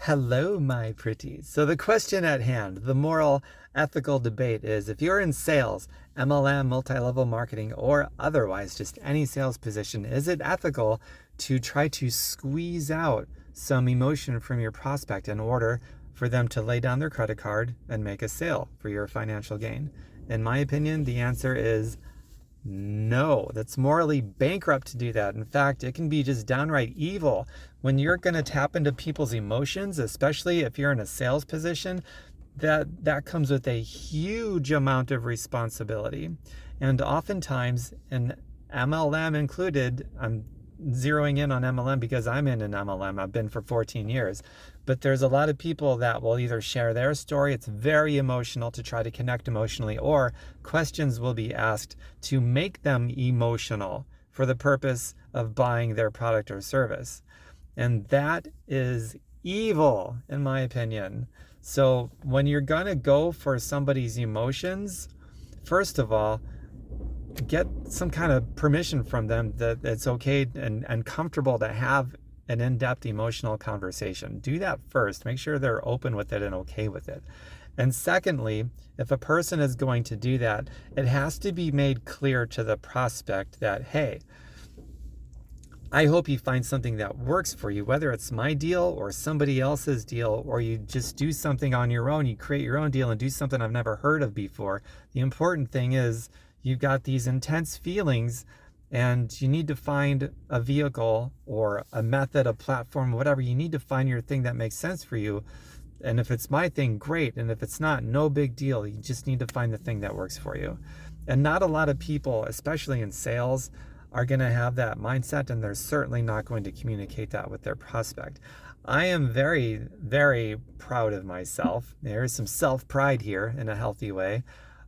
Hello, my pretties. So the question at hand, the moral, ethical debate is if you're in sales, MLM, multi-level marketing, or otherwise just any sales position, is it ethical to try to squeeze out some emotion from your prospect in order for them to lay down their credit card and make a sale for your financial gain? In my opinion, the answer is no, that's morally bankrupt to do that. In fact, it can be just downright evil when you're going to tap into people's emotions, especially if you're in a sales position. That comes with a huge amount of responsibility. And oftentimes, and MLM included, I'm zeroing in on MLM because I'm in an MLM. I've been for 14 years. But there's a lot of people that will either share their story, it's very emotional to try to connect emotionally, or questions will be asked to make them emotional for the purpose of buying their product or service. And that is evil, in my opinion. So when you're going to go for somebody's emotions, first of all, get some kind of permission from them that it's okay and comfortable to have an in-depth emotional conversation. Do that first. Make sure they're open with it and okay with it. And secondly, if a person is going to do that, it has to be made clear to the prospect that, hey, I hope you find something that works for you, whether it's my deal or somebody else's deal, or you just do something on your own, you create your own deal and do something I've never heard of before. The important thing is you've got these intense feelings and you need to find a vehicle or a method, a platform, whatever. You need to find your thing that makes sense for you. And if it's my thing, great. And if it's not, no big deal. You just need to find the thing that works for you. And not a lot of people, especially in sales, are going to have that mindset, and they're certainly not going to communicate that with their prospect. I am very, very proud of myself. There is some self-pride here in a healthy way.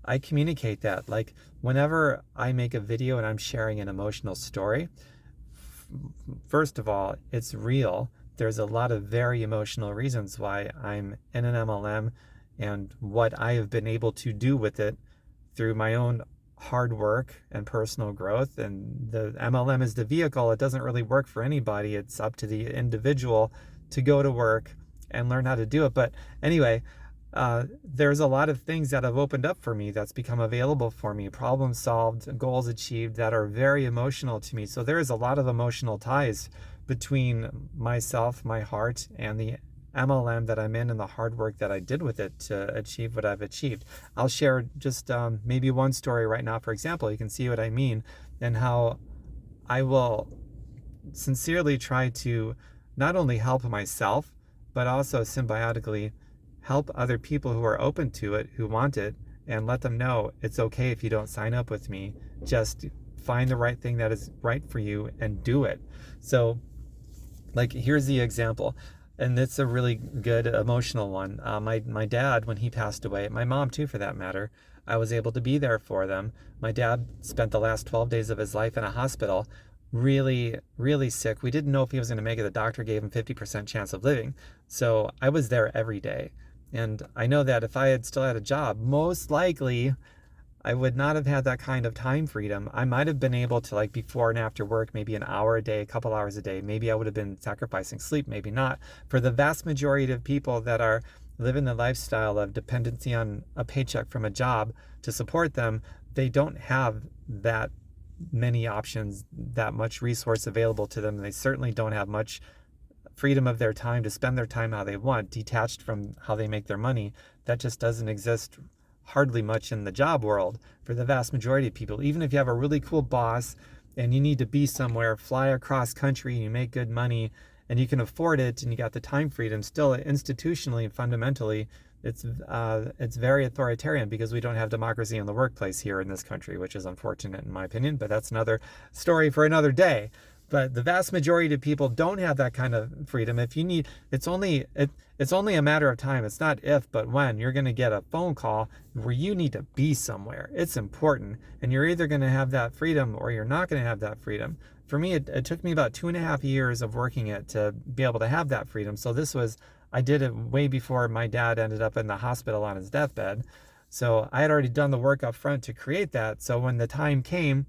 I communicate that. Like whenever I make a video and I'm sharing an emotional story, first of all, it's real. There's a lot of very emotional reasons why I'm in an MLM and what I have been able to do with it through my own hard work and personal growth. And the MLM is the vehicle. It doesn't really work for anybody. It's up to the individual to go to work and learn how to do it. But anyway, there's a lot of things that have opened up for me that's become available for me, problems solved, goals achieved that are very emotional to me. So there is a lot of emotional ties between myself, my heart, and the MLM that I'm in and the hard work that I did with it to achieve what I've achieved. I'll share just maybe one story right now, for example. You can see what I mean and how I will sincerely try to not only help myself, but also symbiotically help other people who are open to it, who want it, and let them know it's okay if you don't sign up with me. Just find the right thing that is right for you and do it. So, like, here's the example. And it's a really good emotional one. My dad, when he passed away, my mom too for that matter, I was able to be there for them. My dad spent the last 12 days of his life in a hospital, really, really sick. We didn't know if he was going to make it. The doctor gave him 50% chance of living. So I was there every day. And I know that if I had still had a job, most likely I would not have had that kind of time freedom. I might have been able to, like, before and after work, maybe an hour a day, a couple hours a day. Maybe I would have been sacrificing sleep, maybe not. For the vast majority of people that are living the lifestyle of dependency on a paycheck from a job to support them, they don't have that many options, that much resource available to them. They certainly don't have much freedom of their time to spend their time how they want, detached from how they make their money. That just doesn't exist hardly much in the job world for the vast majority of people. Even if you have a really cool boss and you need to be somewhere, fly across country, and you make good money and you can afford it and you got the time freedom, still institutionally and fundamentally it's very authoritarian because we don't have democracy in the workplace here in this country, which is unfortunate in my opinion, but that's another story for another day. But the vast majority of people don't have that kind of freedom. If you need, it's only a matter of time. It's not if, but when you're going to get a phone call where you need to be somewhere. It's important. And you're either going to have that freedom or you're not going to have that freedom. For me, it took me about 2.5 years of working it to be able to have that freedom. So I did it way before my dad ended up in the hospital on his deathbed. So I had already done the work up front to create that. So when the time came,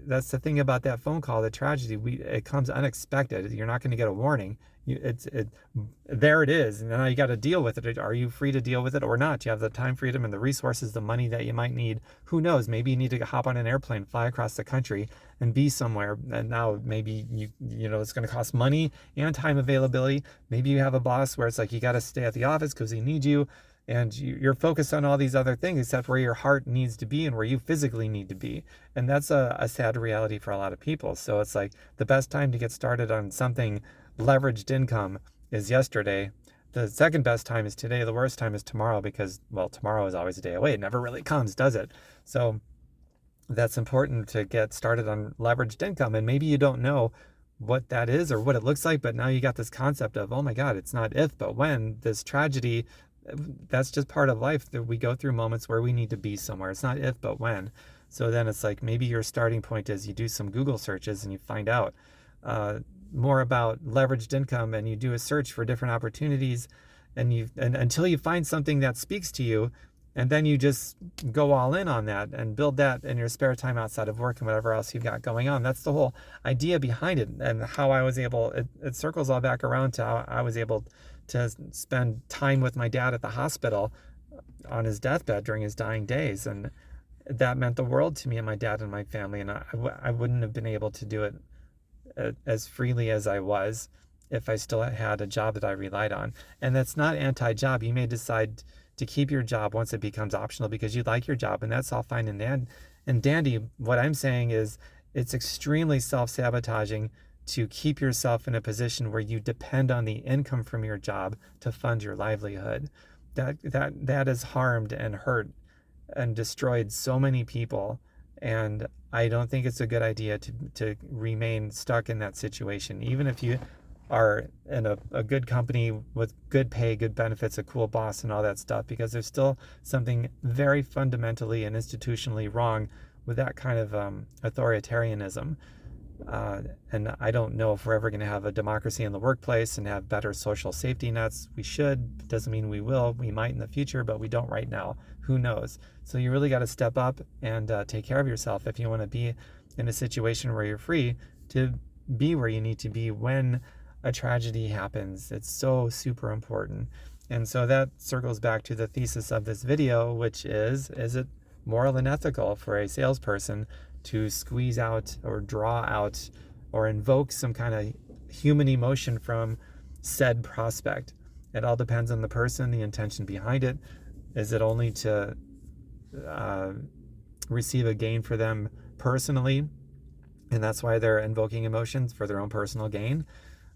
that's the thing about that phone call, the tragedy. It comes unexpected. You're not going to get a warning. There it is, and now you got to deal with it. Are you free to deal with it or not? Do you have the time freedom and the resources, the money that you might need? Who knows? Maybe you need to hop on an airplane, fly across the country, and be somewhere. And now maybe it's going to cost money and time availability. Maybe you have a boss where it's like you got to stay at the office because he needs you, and you're focused on all these other things except where your heart needs to be and where you physically need to be. And that's a sad reality for a lot of people. So it's like the best time to get started on something leveraged income is yesterday. The second best time is today. The worst time is tomorrow, because, well, tomorrow is always a day away. It never really comes, does it? So that's important to get started on leveraged income. And maybe you don't know what that is or what it looks like, but now you got this concept of, oh my God, it's not if, but when. This tragedy, that's just part of life, that we go through moments where we need to be somewhere. It's not if, but when. So then it's like maybe your starting point is you do some Google searches and you find out more about leveraged income, and you do a search for different opportunities, and until you find something that speaks to you, and then you just go all in on that and build that in your spare time outside of work and whatever else you've got going on. That's the whole idea behind it, and how I was able, it circles all back around to how I was able to spend time with my dad at the hospital on his deathbed during his dying days. And that meant the world to me and my dad and my family. And I wouldn't have been able to do it as freely as I was if I still had a job that I relied on. And that's not anti-job. You may decide to keep your job once it becomes optional because you like your job, and that's all fine and dandy. What I'm saying is it's extremely self-sabotaging to keep yourself in a position where you depend on the income from your job to fund your livelihood. That has harmed and hurt and destroyed so many people. And I don't think it's a good idea to remain stuck in that situation, even if you are in a good company with good pay, good benefits, a cool boss, and all that stuff, because there's still something very fundamentally and institutionally wrong with that kind of authoritarianism. And I don't know if we're ever going to have a democracy in the workplace and have better social safety nets. We should. Doesn't mean we will. We might in the future, but we don't right now. Who knows? So you really got to step up and take care of yourself if you want to be in a situation where you're free to be where you need to be when a tragedy happens. It's so super important. And so that circles back to the thesis of this video, which is it moral and ethical for a salesperson to squeeze out or draw out or invoke some kind of human emotion from said prospect? It all depends on the person, the intention behind it. Is it only to receive a gain for them personally, and that's why they're invoking emotions for their own personal gain?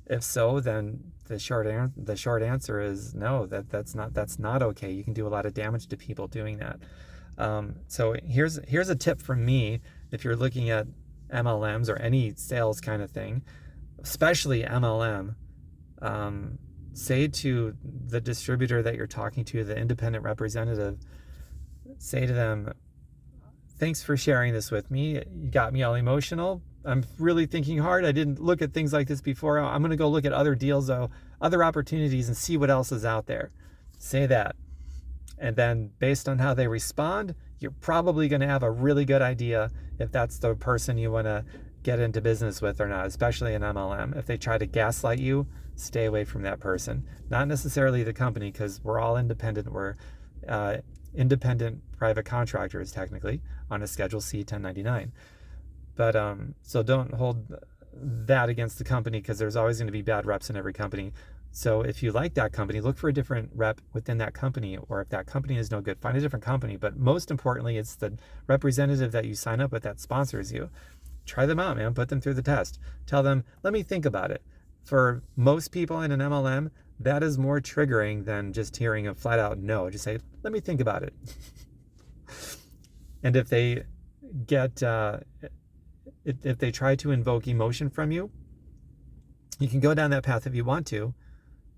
If so, then the short answer is no. That's not okay. You can do a lot of damage to people doing that. So here's a tip from me. If you're looking at MLMs or any sales kind of thing, especially MLM, say to the distributor that you're talking to, the independent representative, say to them, thanks for sharing this with me. You got me all emotional. I'm really thinking hard. I didn't look at things like this before. I'm going to go look at other deals, though, other opportunities, and see what else is out there. Say that. And then based on how they respond, you're probably going to have a really good idea if that's the person you want to get into business with or not, especially in MLM. If they try to gaslight you, stay away from that person. Not necessarily the company, because we're all independent. We're independent private contractors, technically, on a Schedule C 1099. But so don't hold that against the company, because there's always going to be bad reps in every company. So if you like that company, look for a different rep within that company, or if that company is no good, find a different company. But most importantly, it's the representative that you sign up with that sponsors you. Try them out, man. Put them through the test. Tell them, let me think about it. For most people in an MLM, that is more triggering than just hearing a flat out no. Just say, let me think about it. And if they get, if they try to invoke emotion from you, you can go down that path if you want to.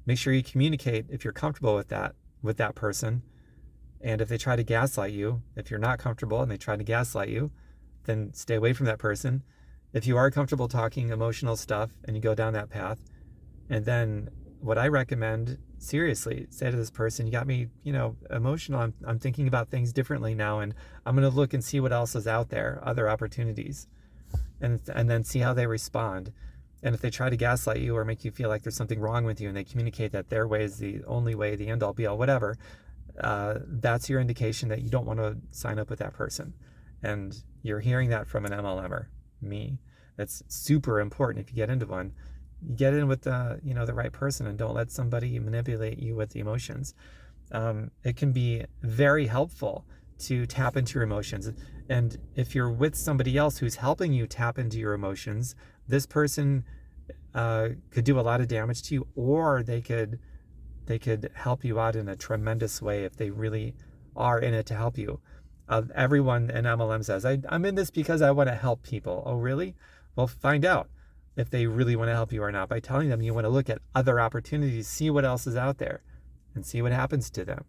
Make sure you communicate if you're comfortable with that person. And if they try to gaslight you, if you're not comfortable and they try to gaslight you, then stay away from that person. If you are comfortable talking emotional stuff and you go down that path, and then what I recommend, seriously, say to this person, you got me, emotional. I'm thinking about things differently now, and I'm going to look and see what else is out there, other opportunities, and then see how they respond. And if they try to gaslight you or make you feel like there's something wrong with you, and they communicate that their way is the only way, the end all be all, whatever, that's your indication that you don't want to sign up with that person. And you're hearing that from an MLMer, me. That's super important. If you get into one, you get in with the right person, and don't let somebody manipulate you with the emotions. It can be very helpful to tap into your emotions. And if you're with somebody else who's helping you tap into your emotions, this person could do a lot of damage to you, or they could help you out in a tremendous way if they really are in it to help you. Everyone in MLM says, I'm in this because I want to help people. Oh, really? Well, find out if they really want to help you or not by telling them you want to look at other opportunities, see what else is out there, and see what happens to them.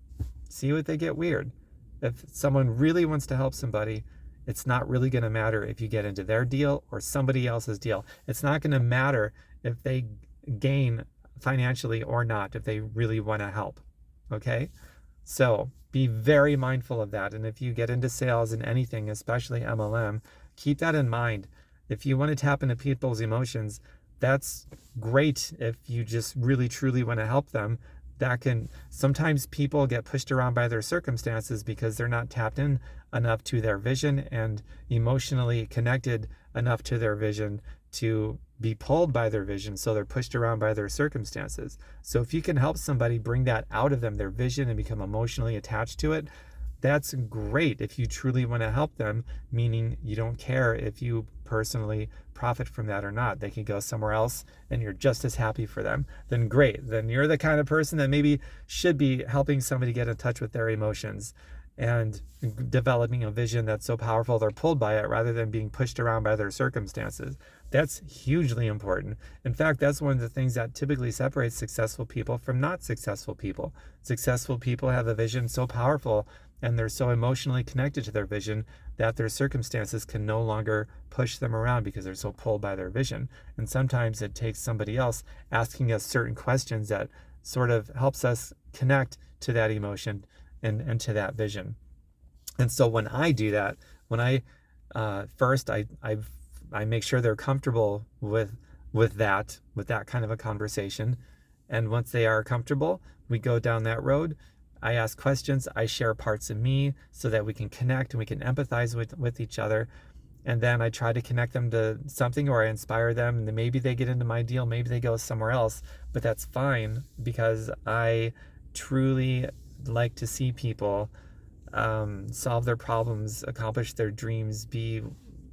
See what they get weird. If someone really wants to help somebody, it's not really going to matter if you get into their deal or somebody else's deal. It's not going to matter if they gain financially or not, if they really want to help. Okay? So be very mindful of that. And if you get into sales and anything, especially MLM, keep that in mind. If you want to tap into people's emotions, that's great. If you just really truly want to help them, sometimes people get pushed around by their circumstances because they're not tapped in enough to their vision and emotionally connected enough to their vision to be pulled by their vision. So they're pushed around by their circumstances. So if you can help somebody bring that out of them, their vision, and become emotionally attached to it, that's great. If you truly want to help them, meaning you don't care if you personally profit from that or not, they can go somewhere else and you're just as happy for them, then great. Then you're the kind of person that maybe should be helping somebody get in touch with their emotions and developing a vision that's so powerful they're pulled by it rather than being pushed around by their circumstances. That's hugely important. In fact, that's one of the things that typically separates successful people from not successful people. Successful people have a vision so powerful and they're so emotionally connected to their vision that their circumstances can no longer push them around because they're so pulled by their vision. And sometimes it takes somebody else asking us certain questions that sort of helps us connect to that emotion and to that vision. And so when I do that, when I first I make sure they're comfortable with that kind of a conversation. And once they are comfortable, we go down that road. I ask questions, I share parts of me so that we can connect and we can empathize with each other. And then I try to connect them to something, or I inspire them, and then maybe they get into my deal, maybe they go somewhere else, but that's fine because I truly like to see people solve their problems, accomplish their dreams, be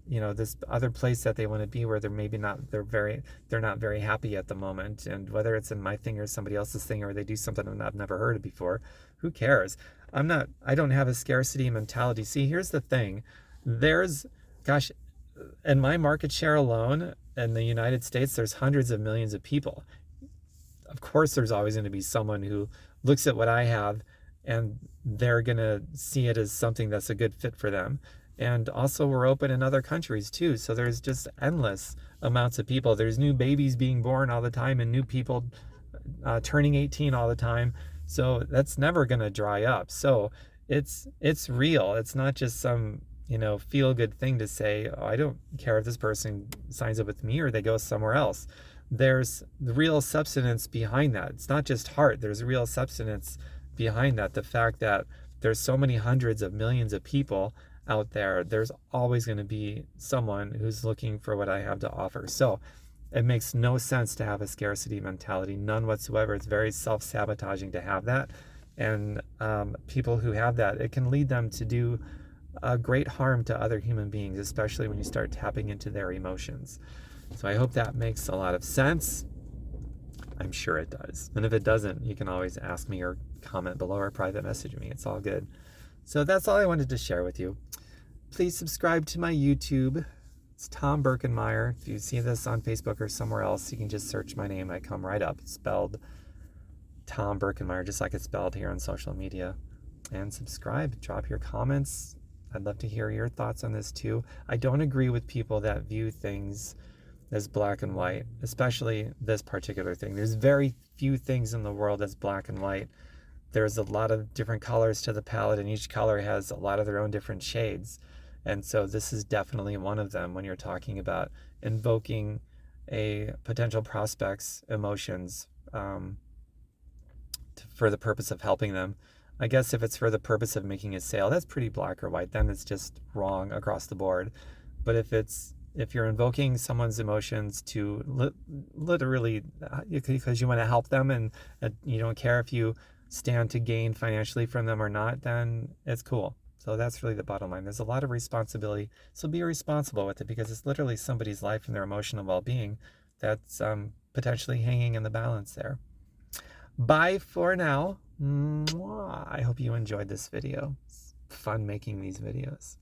this other place that they want to be where they're not very happy at the moment. And whether it's in my thing or somebody else's thing, or they do something I've never heard of before, who cares? I don't have a scarcity mentality. See, here's the thing. In my market share alone in the United States, there's hundreds of millions of people. Of course, there's always going to be someone who looks at what I have and they're going to see it as something that's a good fit for them. And also we're open in other countries too. So there's just endless amounts of people. There's new babies being born all the time and new people turning 18 all the time. So that's never going to dry up. So it's real. It's not just some, feel good thing to say, oh, I don't care if this person signs up with me or they go somewhere else. There's the real substance behind that. It's not just heart. There's real substance behind that. The fact that there's so many hundreds of millions of people out there, there's always going to be someone who's looking for what I have to offer. So it makes no sense to have a scarcity mentality, none whatsoever. It's very self-sabotaging to have that. And people who have that, it can lead them to do great harm to other human beings, especially when you start tapping into their emotions. So I hope that makes a lot of sense. I'm sure it does. And if it doesn't, you can always ask me or comment below or private message me. It's all good. So that's all I wanted to share with you. Please subscribe to my YouTube. It's Tom Birkenmeyer. If you see this on Facebook or somewhere else, you can just search my name. I come right up. It's spelled Tom Birkenmeyer, just like it's spelled here on social media. And subscribe. Drop your comments. I'd love to hear your thoughts on this too. I don't agree with people that view things as black and white, especially this particular thing. There's very few things in the world that's black and white. There's a lot of different colors to the palette, and each color has a lot of their own different shades. And so this is definitely one of them when you're talking about invoking a potential prospect's emotions for the purpose of helping them. I guess if it's for the purpose of making a sale, that's pretty black or white. Then it's just wrong across the board. But if you're invoking someone's emotions to literally because you want to help them and you don't care if you stand to gain financially from them or not, then it's cool. So that's really the bottom line. There's a lot of responsibility. So be responsible with it, because it's literally somebody's life and their emotional well-being that's potentially hanging in the balance there. Bye for now. Mwah. I hope you enjoyed this video. It's fun making these videos.